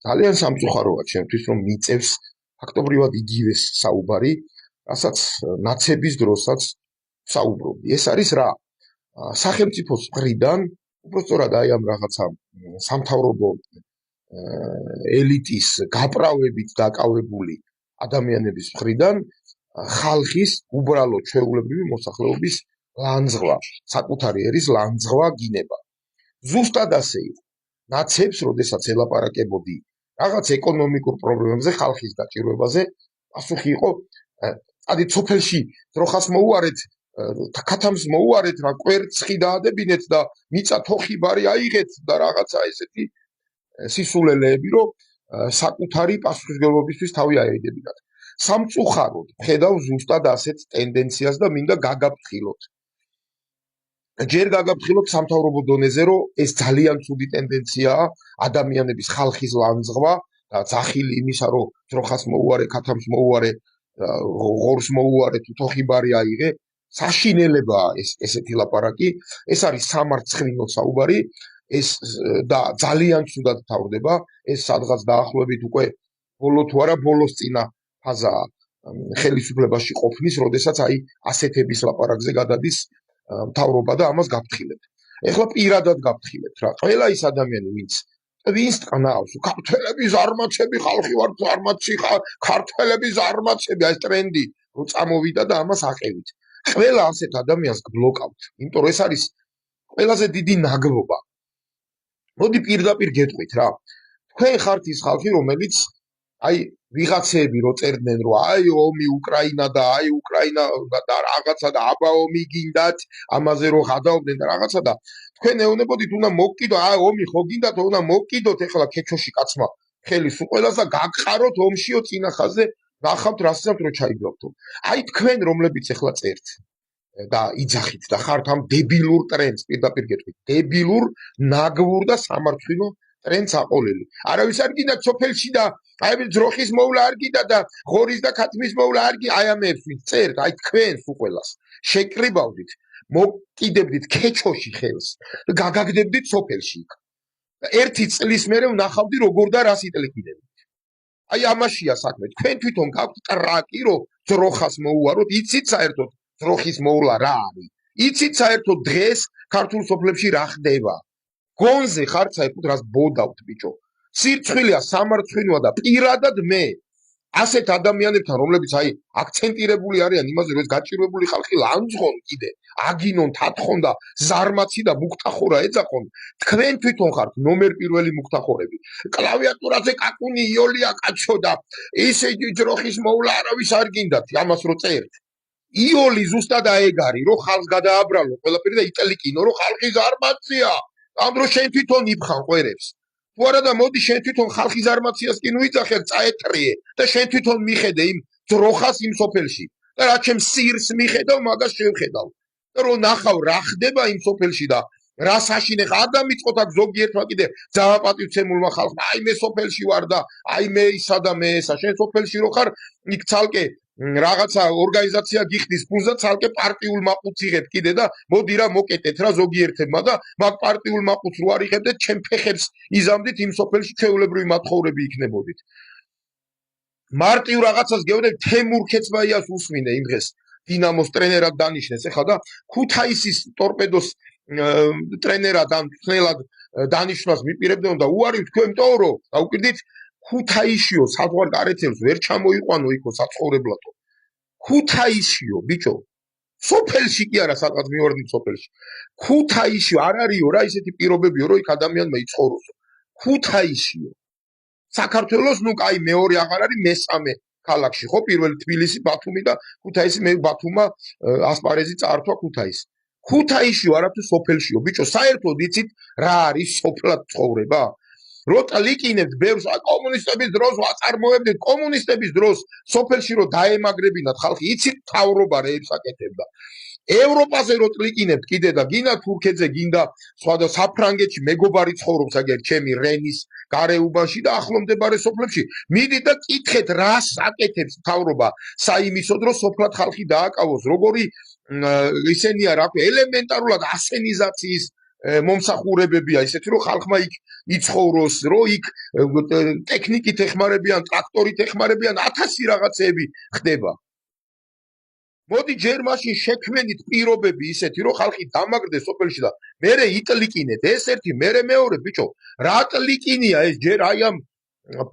ძალიან სამწუხაროა ჩემთვის, რომ მიწევს ფაქტობრივად იგივე საუბარი, რასაც ნაცების დროსაც საუბრობდი. ეს არის რა? სახელმწიფოს მხრიდან, უბრალოდ აი ამ რაღაცა სამთავრობო ელიტის გაправებით დაკავებული ადამიანების მხრიდან ხალხის უბრალო ჩვეულებრივი მოსახლეობის ლანძღვა, საკუთარი ერის ლანძღვა გინება. ზუსტად ასე იყო. ნაცებს, როდესაც ელაპარაკებოდი რაღაც ეკონომიკურ პრობლემებზე, ხალხის გაჭირვებაზე, პასუხი იყო, ადი სოფელში ძროხას მოუარეთ, ქათამს მოუარეთ, რა კვერცხი დაადებინეთ და მიწა თოხი ბარი აიღეთ და რაღაცა ესეთი სისულელეები, რომ საკუთარი პასუხისმგებლობისთვის თავი აედებინათ. სამწუხაროდ ხედავ ზუსტად ასეთ ტენდენციას და მინდა გაგაფრთხილოთ. ჯერ გაგაფრთხილოთ სამთავრობო დონეზე, რომ ეს ძალიან ცუდი ტენდენციაა, ადამიანების ხალხის ლანძღვა და ძახილი იმისა, რომ ძროხას მოუარე, ქათამს მოუარე, ღორს მოუარე, თუ თოხი ბარი აიღე, საშინელებაა ესეთი ლაპარაკი, ეს არის სამარცხვინო საუბარი, ეს და ძალიან ცუდად თავდება, ეს სადღაც დაახლოებით უკვე ბოლო თუ არა ბოლოს წინა ფაზაა ხელისუფლებაში ყოფნის, როდესაც აი ასეთების ლაპარაკზე გადადის მთავრობა და ამას გაფრთხილებთ. ეხლა პირადად გაფრთხილებთ რა. ყველა ის ადამიანი, ვინც ტყნავს, ქართველების ზარმაცები ხალხი ვართ, ზარმაცი ქართველების ზარმაცები, ეს ტრენდი რო წამოვიდა და ამას აყევით. ყველა ასეთ ადამიანს გბლოკავთ, იმიტომ რომ ეს არის ყველაზე დიდი ნაგბობა. მოდი პირდაპირ გეტყვით რა. თქვენ ხართ ის ხალხი, რომელიც აი ვიღაცები რო წერდნენ, რომ აი ომი უკრაინა და აი უკრაინა და რაღაცა და აბა ომი გინდათ, ამაზე რო გადაობდნენ და რაღაცა და თქვენ ეუბნებოდით, უნდა მოგკიდო, აი ომი ხო გინდათ, უნდა მოგკიდოთ ეხლა ქეჩოში კაცმა ხელის უყველას და გაგყაროთ ომშიო წინა ხაზზე, ნახავთ რასაცაც რო ჩაიგდავთო. აი თქვენ რომლებიც ეხლა წერთ და იძახით და ხართ ამ დებილურ ტრენდს, პირდაპირ გეტყვით, დებილურ, ნაგბურ და სამარცხვინო ტრენდს აყოლელი. არავის არ გინდათ სოფელში და აი ძროხის მოვლა არ გინდა და ღორის და ქათმის მოვლა არ გინდა, აი ამებს ვინც წერთ, აი თქვენს უყველას შეკრიბავდით, მოკიდებდით ქეჩოში ხელს და გაგაგდებდით სოფელში. ერთი წლის მერე ვნახავდი როგორ და რას იტლიკინებდით. აი ამაშია საქმე. თქვენ თვითონ გაქვთ ტრაკი, რომ ძროხას მოუაროთ, იცით საერთოდ ძროხის მოვლა რა არის? იცით საერთოდ დღეს ქართულ სოფლებში რა ხდება? გონზე ხართ საერთოდ რას ბოდავთ ბიჭო. სირცხვილია, სამარცხვინოა და პირადად მე ასეთ ადამიანებთან, რომლებიც აი აქცენტირებული არიან იმაზე, რომ ეს გაჭირვებული ხალხი ლანძღონ კიდე, აგინონ, თათხონ და ზარმაცი და მუქთახორა ეძახონ, თქვენ თვითონ ხართ ნომერ პირველი მუქთახორები. კლავიატურაზე კაკუნი იოლია კაცო და ისე ძროხის მოვლა არავის არ გინდათ, ამას რო წერთ. იოლი ზუსტად აეგარი, რომ ხალხს გადააბრალო ყველაფერი და იტელიკინო, რომ ხალხი ზარმაცია. ამ დროს შენ თვითონ იფხან ყვერებს. თუ არა და მოდი შენ თვითონ ხალხის ზარმაციას კი ნუიძახე, წაეტრიე და შენ თვითონ მიხედე იმ ძროხას იმ სოფელში. და რა ჩემ სირს მიხედავ, მაგას შევხედავ. და რომ ნახავ რა ხდება იმ სოფელში და რა საშინე ხარ დამიწყოთ აქ ზოგიერთმა კიდე ძალაპატივცემულმა ხალხმა, აი მე სოფელში ვარ და აი მე ისა და მე ესა, შენ სოფელში რო ხარ, იქ ცალკე რაღაცა ორგანიზაცია გიხდის ფულს და ცალკე პარტიულ მაყუთს იღებ კიდე და მოდი რა მოკეტეთ რა ზოგიერთებმა და მაგ პარტიულ მაყუთს რო არ იღებდეთ, ჩემ ფეხებს იზამდით იმ სოფელში ჩვეულებრივი მათხოვრები იქნებოდით. მარტივ რაღაცას გეუბნები, თემურ ქეცმაიას უსმინე იმ დღეს დინამოს ტრენერად დანიშნეს ეხლა და ქუთაისის ტორპედოს ტრენერად ან თნელად დანიშნვას მიპირებდნენ და უარი თქვენ ტოვრო და უკიდით ქუთაისიო საზღვარ გარეთელს ვერ ჩამოიყვანო იქო საცხოვრებლათო. ქუთაისიო ბიჭო, სოფელში კი არა, სადღაც მივარდნით სოფელში. ქუთაისიო არ არისო რა ისეთი პირობებიო, რომ იქ ადამიანმა იცხოვროსო. ქუთაისიო. საქართველოს ნუ კაი მეორე აღარ არის, მესამე ქალაქში ხო, პირველი თბილისი, ბათუმი და ქუთაისი, მე ბათუმა ასპარეზი წაართვა ქუთაისი. ქუთაისიო არათუ სოფელშიო ბიჭო, საერთოდ იცით რა არის სოფლად ცხოვრება? რო ტლიკინებთ ბევრს, კომუნისტების დროს ვაწარმოებდით, კომუნისტების დროს სოფელში რო დაემაგრებინათ ხალხი, იცით მთავრობა რეებს აკეთებდა. ევროპაზე რო ტლიკინებთ კიდე და გინდა თურქეთზე, გინდა სხვა და საფრანგეთში მეგობარი ცხოვრობს აგერ ჩემი რენის გარეუბანში და ახლო მდებარე სოფლებში. მიდით და კითხეთ, რას აკეთებს მთავრობა საიმისოდ, რომ სოფლად ხალხი დააკავოს, როგორი ისენია რა ქვია, ელემენტარულად ასენიზაციის მომსახურებებია ისეთი, რომ ხალხმა იქ იცხოვროს, რომ იქ ტექნიკით ეხმარებიან, ტრაქტორით ეხმარებიან, 1000 რაღაცეები ხდება. მოდი ჯერ მაშინ შექმენით პირობები ისეთი, რომ ხალხი დამაგრდეს სოფელში და მერე იტლიკინეთ. ეს ერთი, მერე მეორე, ბიჭო, რა ტლიკინია ეს ჯერ აი ამ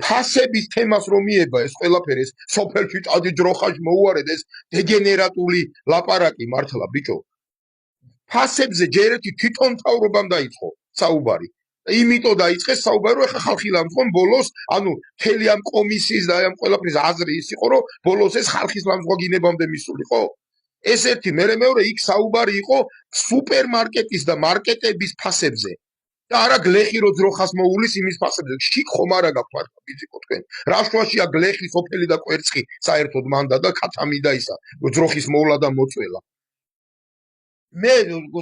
ფასების თემას რომ მიება ეს ყველაფერი, ეს სოფელში წადი ძროხაში მოუარედ, ეს დეგენერატული ლაპარაკი მართლა, ბიჭო. ფასებზე ჯერ ერთი თვითონ მთავრობამ დაიწყო საუბარი. იმიტომ დაიწყეს საუბარი, რომ ეხა ხალხი ლამძღონ ბოლოს, ანუ მთელი ამ კომისიის და ამ ყველაფრის აზრი ის იყო, რომ ბოლოს ეს ხალხის ლამძღვანებამდე მისულიყო. ეს ერთი, მერე მეორე იქ საუბარი იყო სუპერმარკეტის და მარკეტების ფასებზე. და არა გლეხი რო ძროხას მოულის იმის ფასებზე. შიქ ხომ არა გაქვთ მართლა ბიჭიკო თქვენ. რა შუაშია გლეხი, სოფელი და კვერცხი საერთოდ მანდა და ქათამი და ისა, ძროხის მოვლა და მოწველა. მე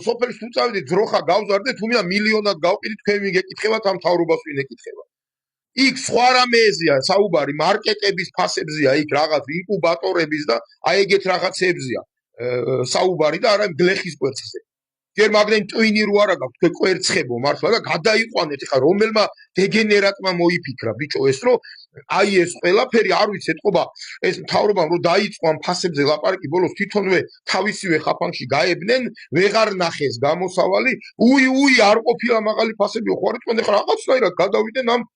სოფელში თუ წავიდეთ ძროხა გავზარდეთ, თუმცა მილიონად გავყიდით, თქვენ ვინ გეკითხებათ ამ თავრობას ვინ ეკითხება. იქ სხვა რამეებია საუბარი, მარკეტების ფასებზია, იქ რაღაც ინკუბატორების და აი ეგეთ რაღაცებზია საუბარი და არა გლეხის კვერცხზე. ჯერ მაგდენ ტვინი რო არა გაქვთ თქვენ კვერცხებო მართლა და გადაიყვანეთ ეხა რომელმა დეგენერატმა მოიფიქრა ბიჭო ეს რომ აი ეს ყველაფერი არ ვიცი ეთყობა ეს მთავრობამ რომ დაიწყო ამ ფასებზე ლაპარაკი ბოლოს თვითონვე თავისივე ხაფანში გაებნენ ვეღარ ნახეს გამოსავალი უი არ ყოფილა მაღალი ფასები ხო არ თქვენ ეხა რაღაცნაირად გადავიდნენ ამ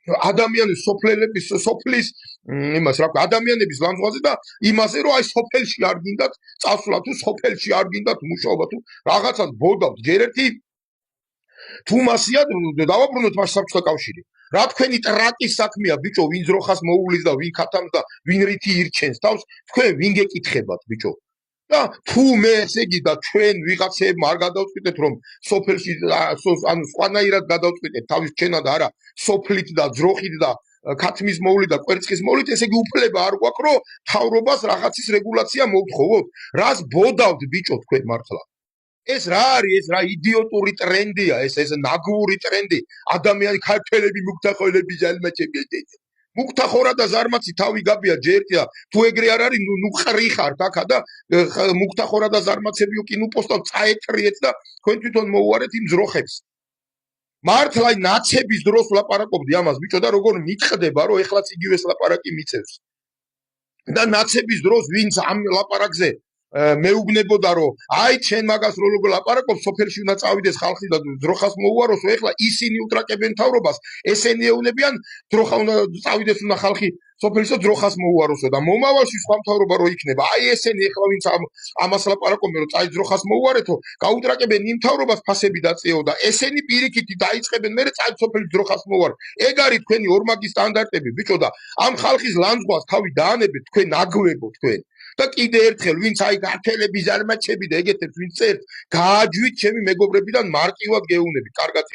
ადამიანის სოფლის იმას რა ქვია ადამიანების ლამძღვანზე და იმაზე რომ აი სოფელში არ გინდათ წასვლა თუ სოფელში არ გინდათ მუშაობა თუ რაღაცას ბოდავთ ჯერ ერთი თუ მასია დავაბრუნოთ მას საბჭოთა კავშირი რა თქვენი ტრაკის საქმეა ბიჭო ვინ ძროხას მოუვლის და ვინ ქათამს და ვინ რითი ირჩენს თავს თქვენ ვინ გეკითხებათ ბიჭო და თუ მე ესე იგი და ჩვენ ვიღაცებმა არ გადავწყვიტეთ რომ სოფელში ანუ სხვანაირად გადავწყვიტეთ თავის ჩენა და არა სოფლით და ძროხით და ქათმის მოვლით და კვერცხის მოვლით ესე იგი უფლება არ გვაქვს რომ თავრობას რაღაცის რეგულაცია მოვთხოვოთ რას ბოდავთ ბიჭო თქვენ მართლა ეს რა არის ეს რა იდიოტური ტრენდია ეს ნაგური ტრენდი ადამიანი ქართველები მუქთახოლები ჟალმაჩები მუქთახორა და ზარმაცი თავი გაბია ჯერტია თუ ეგრე არ არის ნუ ყრი ხართ აქა და მუქთახორა და ზარმაცები უკინ უპოსტავ წაეტრიეთ და თქვენ თვითონ მოუარეთ იმ ძროხებს მართლა აი ნაცების დროს ლაპარაკობდი ამას ბიჭო და როგორ მიტყდება რომ ეხლაც იგივეს ლაპარაკი მიწევს და ნაცების დროს ვინც ამ ლაპარაკზე მეუბნებოდა რომ აი ჩვენ მაგას როგორ ლაპარაკობ სოფელში უნდა წავიდეს ხალხი და ძროხას მოუაროს ეხლა ისინი უტრაკებენ თავრობას ესენი ეუნებიან ძროხა უნდა წავიდეს უნდა ხალხი სოფელში ძროხას მოუაროსო და მომავალში სხვა მთავრობა რო იქნება აი ესენი ეხლა ვინც ამას ლაპარაკობენ რომ წაი ძროხას მოუარეთო გაუტრაკებენ იმ თავრობას ფასები დაწეო და ესენი პირიქით დაიწყებენ მე წაი სოფელი ძროხას მოუარ ეგ არის თქვენი ორმაგი სტანდარტები ბიჭო და ამ ხალხის ლანძღვას თავი დაანებეთ თქვენ ნაგვებო თქვენ და კიდე ერთხელ ვინც აი ქართველები ზარმაჩები და ეგეთებს ვინც წერთ გააჯვით ჩემი მეგობრებიდან მარტივად გეუნები კარგად